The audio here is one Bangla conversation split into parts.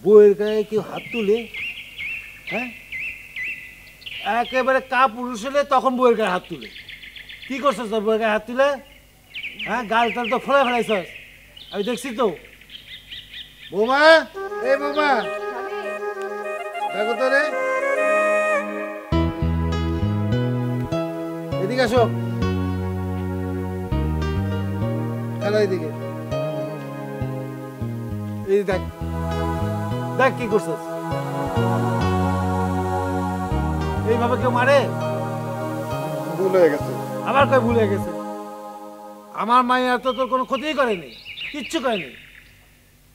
বউয়ের গায়ে কেউ হাত তুলে? হ্যাঁ, একেবারে কা পুরুষ হলে তখন বউয়ের গায়ে হাত তুলে। কি করছিস তোর বউয়ের গায়ে হাত তুলে? হ্যাঁ, গাল টাল তো ফোলা ফেলাইছস, আমি দেখছি তো। বৌমা, এই বৌমা, দেখো তো রে, এদিকে আসো। খেলা এদিকে, এই দেখ দেখ কি করছিস। এইভাবে কেউ মারে? ভুল হয়ে গেছে। আবার কই ভুলে গেছে? আমার মাইয়া তো তোর কোনো ক্ষতিই করেনি, কিচ্ছু করেনি।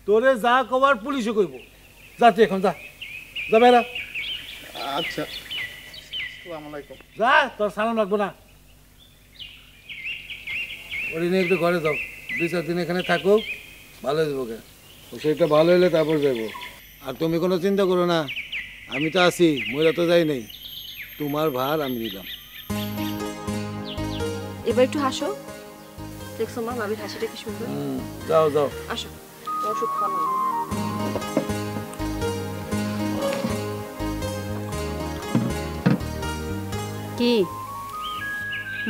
তোরে যা কবার পুলিশে কইব। যা তুই এখন, যা যা বেরা। আচ্ছা, আসসালামু আলাইকুম। যা, তোর সালাম রাখবো না। ওরে নিয়ে একটু ঘরে যাও, 2-4 দিন এখানে থাকো, ভালো হয়ে যাবো। ও সেটা ভালো হলে তারপর যাবো। আর তুমি কোনো চিন্তা করো না, আমি তো আছি, মহিলা তো যাই নাই। তোমার ভার আমি নিলাম। এবার একটু হাসো। দেখছো মা, ভাবির হাসিটা কি সুন্দর। যাও যাও, আসো, ওষুধ খাওয়ানো। কি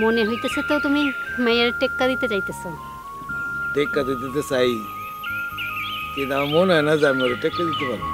মনে হইতেছে তো তুমি মায়ের টেক্কা দিতে চাইতেছ? টেক্কা দিতে চাই, কিন্তু আমার মনে হয় না যে আমি ওরা টেক্কা দিতে পারবো।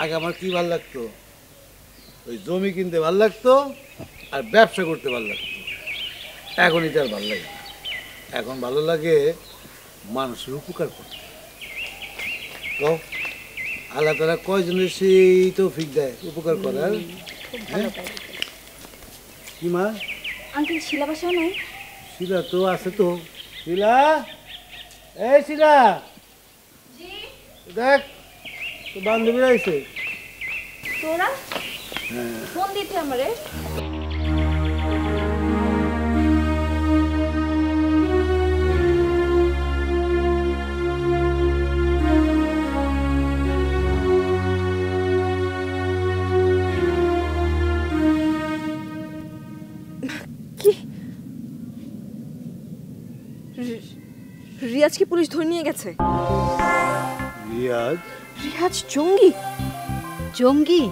আগে আমার কি ভাল লাগতো, ওই জমি কিনতে ভাল লাগতো আর ব্যবসা করতে ভাল লাগতো। এখন এটা আর ভাল লাগে, এখন ভালো লাগে মানুষের উপকার করতে। তো আল্লাহ তারা কয়জনের সেই তৌফিক দেয় উপকার করার। কি মা? আঙ্কেল শিলা বাসাও নাই? শিলা তো আছে তো। শিলা, এই শিলা, দেখ তো বান্ধবীরা আইছে। তোরা ফোন দিতে আমারে? কি রিয়াজকে পুলিশ ধরে নিয়ে গেছে? রিয়াজ? রিয়াজ জঙ্গি? জঙ্গি?